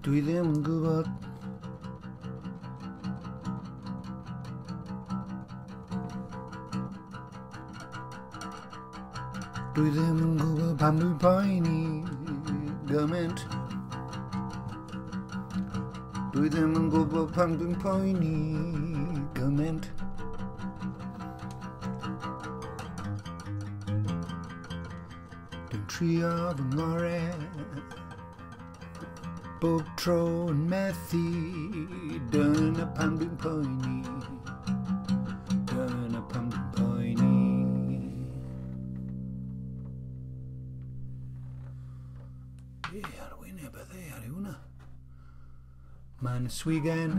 Dwi ddim yn gwybod. Dwi ddim yn gwybod pam dwi'n poeni gymaint. Dwi ddim yn gwybod pam dwi'n poeni gymaint. Dwi'n trio fy ngorau bob tro yn methu. Dyna pam dwi'n poeni. Dyna pam dwi'n poeni. Arwyneb a dde ar hwnna. Mae'n swigen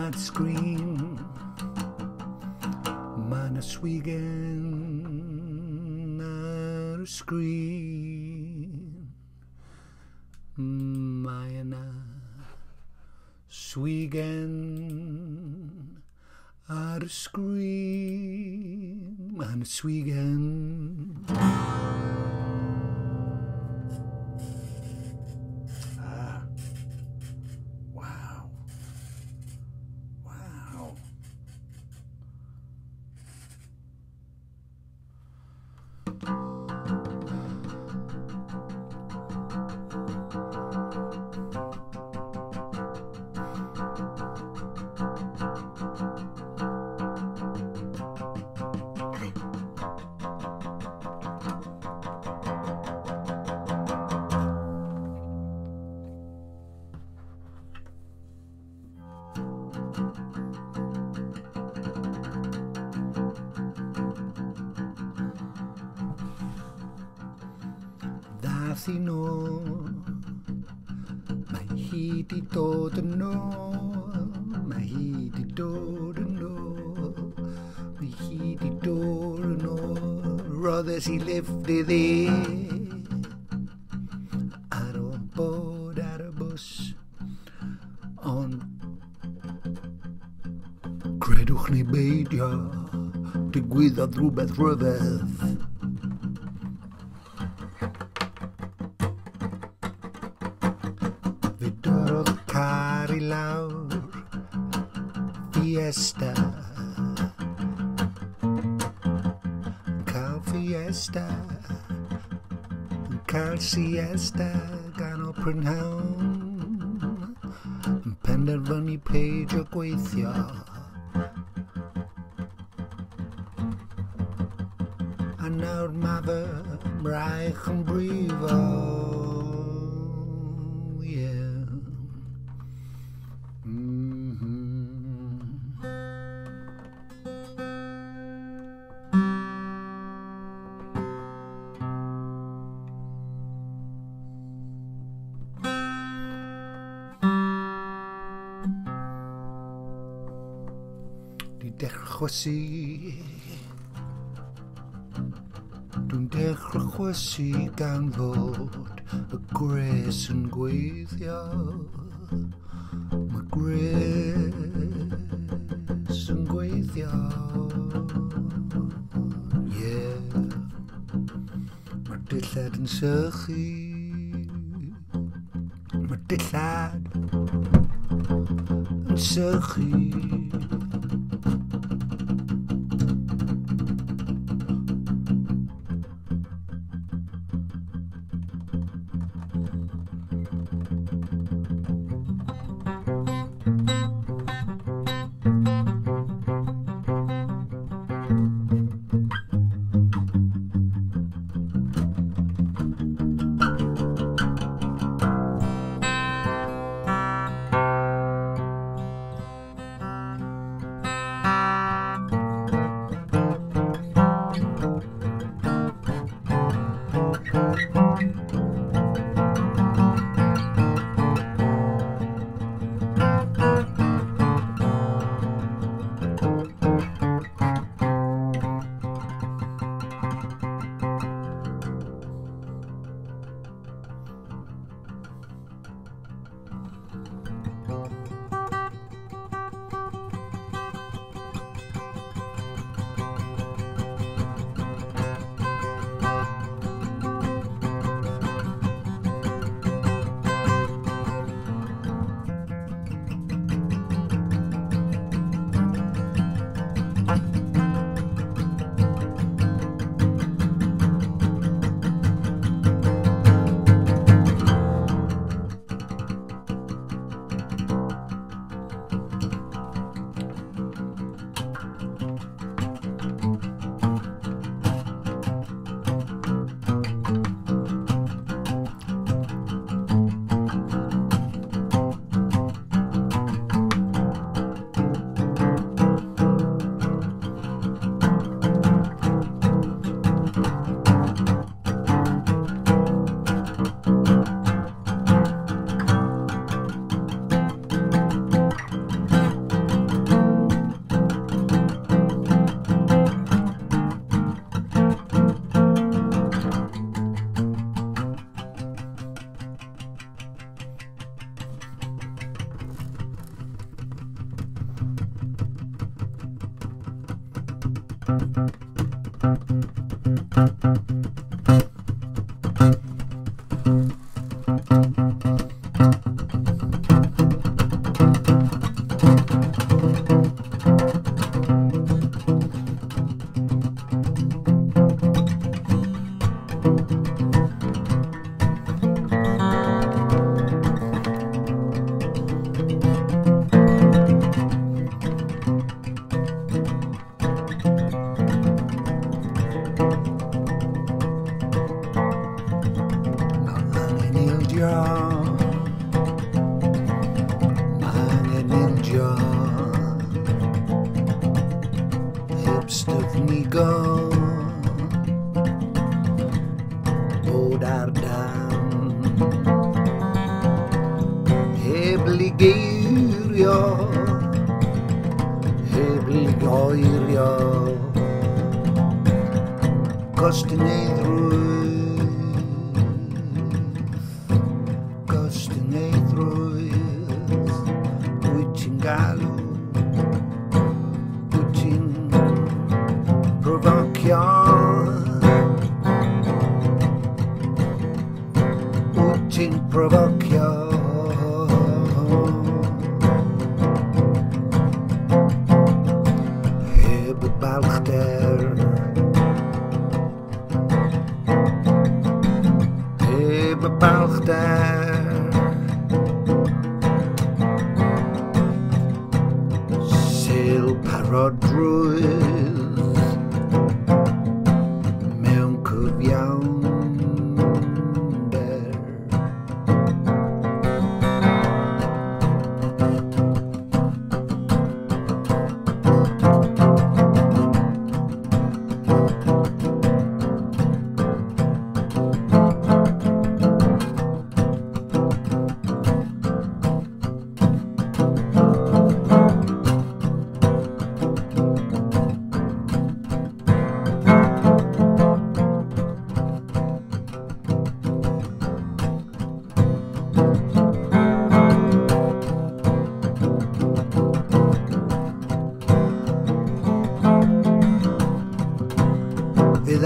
at sgrin. Mae'n swigen ar sgrin. Mae yna swigen ar sgrin. Mae'n swigen. Ddath i nôl, mae hi di dod yn ôl, mae hi di dod yn ôl, mae hi di dod yn ôl. Roddes i lyftydd ar ôl bod ar y bws, ond credwch neu beidio, digwyddodd rhywbeth rhyfedd. Fe dorodd car i lawr, fiesta, cael fiesta, cael siesta gan o prynhawn, yn penderfynu peidio gweithio. A nawr mae fy mraich yn brifo. Dwi'n dechrau chwysu gan fod y gres yn gweithio. Mae gres yn gweithio. Mae dillad yn sychu. Mae dillad yn sychu.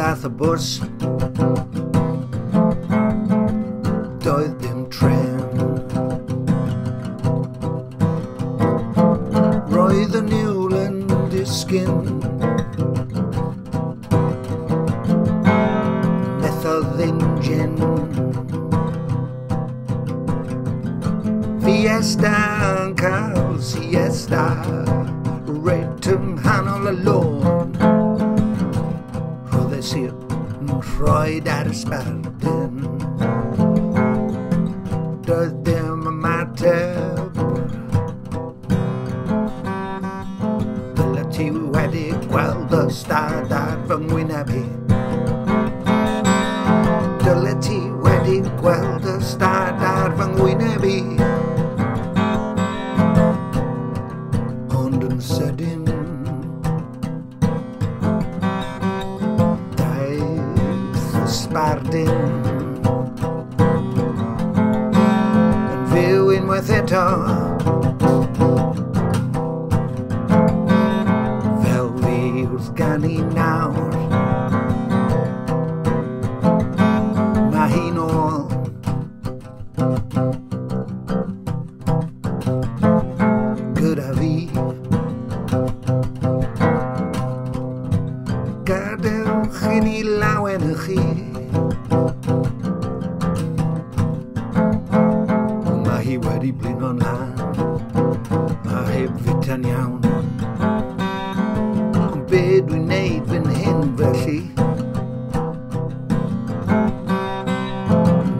Ath y bws doedd dim tren, roedd y niwl yn disgyn, methodd engine fiesta yn cael siesta, red yng nghanol y lôn, sir yn rhoed ar ysbardyn. Doedd dim ymateb, dyle ti wedi gweld y stad ar fy ngwyneb i. Dyle ti wedi gweld y stad ar fy ngwyneb i. Ond yn sydyn Sbardyn yn fyw unwaith eto fel fi wrth ganu nawr. Mae hi nôl gyda fi, gadewch i ni lawen y chi. Wedi blino'n lan, a heb fyta'n iawn. Ond be dwi'n neud fy'n hyn felly?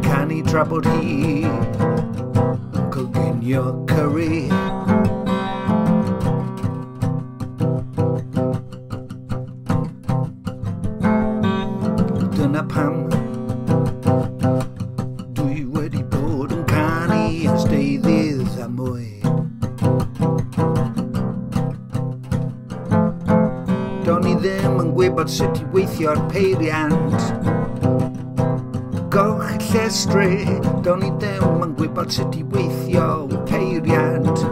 Canu tra bod hi yn coginio curry. Dyna pam dwi wedi bod yn canu ys deuddydd a mwy. Do'n i ddim yn gwybod sut i weithio'r peiriant. Goch y llestri, do'n i ddim yn gwybod sut i weithio'r peiriant.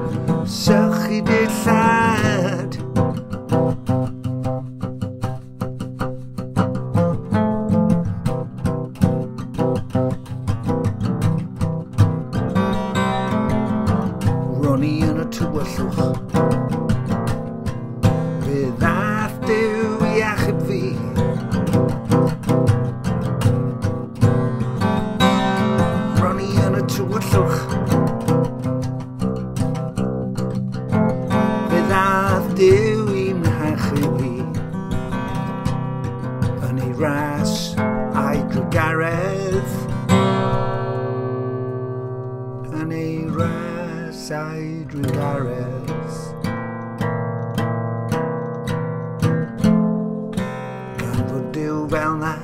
Sych i dillad, Dwi'n hachewi yn ei ras a'i drwygaredd, yn ei ras a'i drwygaredd, gan fod Duw fel na.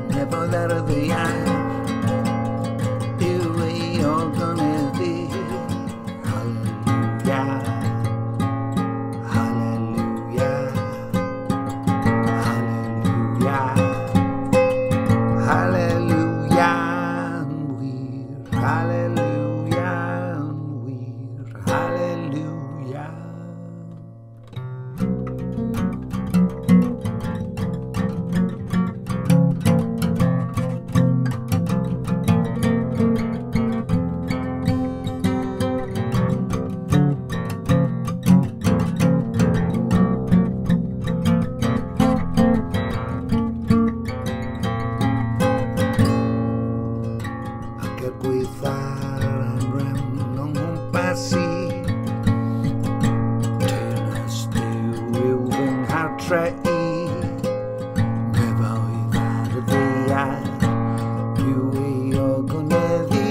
Never let her be out. Here we are gonna be. Hallelujah, hallelujah, hallelujah, hallelujah, and we're hallelujah, and we're hallelujah. Gwyddar yn rhan o'n gwmpasu, teyrnas Duw yw fy nghartre i, nefoedd ar y ddaear yw ei ogoneddu.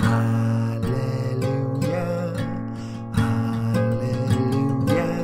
Hallelujah, hallelujah.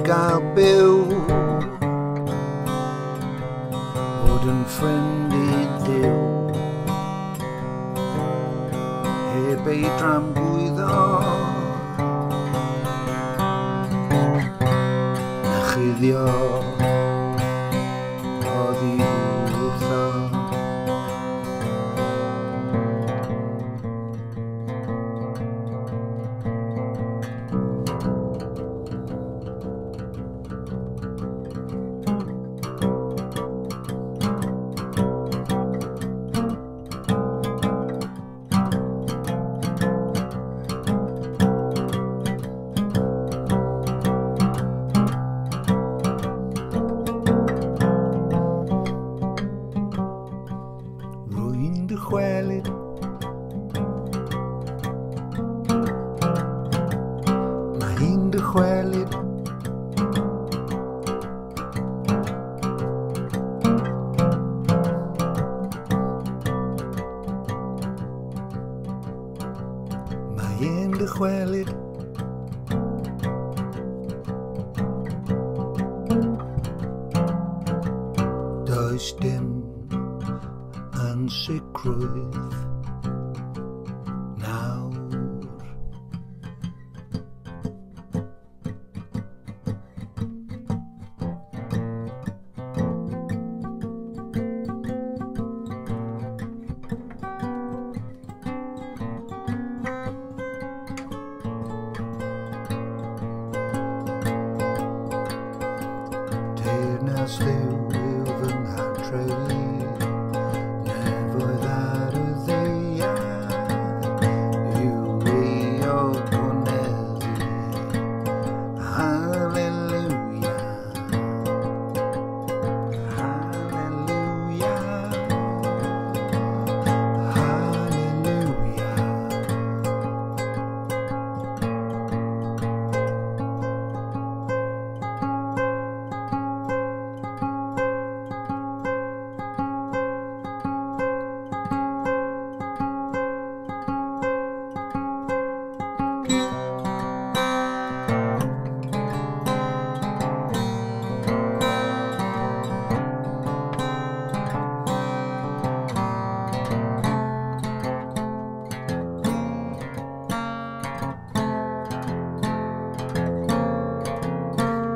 Gael byw bod yn ffrind I Dduw, heb ei dramgwyddo na chuddio oddi wrtho. Dychwelyd. Mae hi'n Dychwelyd. Mae hi'n Dychwelyd. Does dim ansicrwydd nawr. Teyrnas Dduw yw fy nghartrefi, nefoedd ar y ddaear, yw ei ogoneddu. Halleluia, halleluia, halleluia.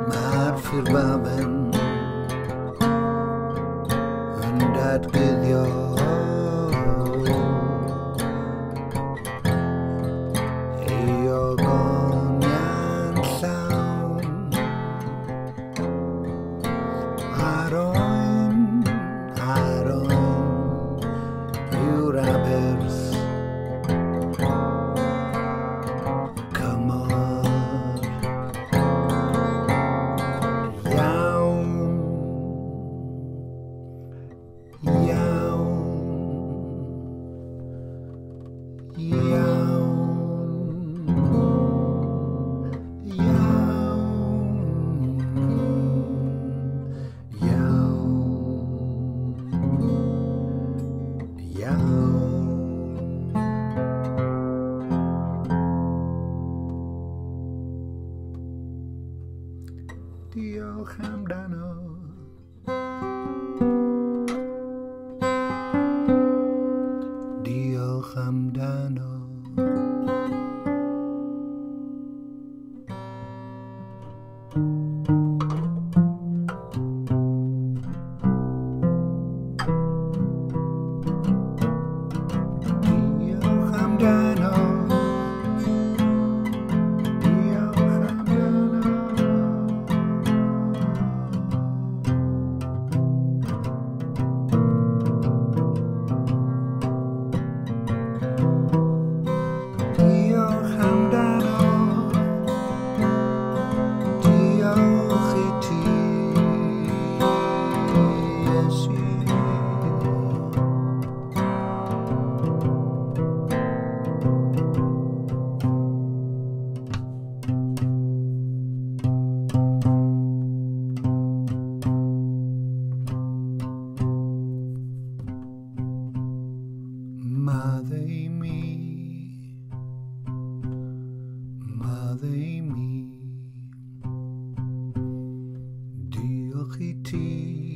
Mae'r ffurfafen yn datguddio ei ogoniant llawn. Ar oen yw'r aberth cymor. Diolch amdano. Diolch amdano. Diolch amdano. Maddau mi, diolch i ti.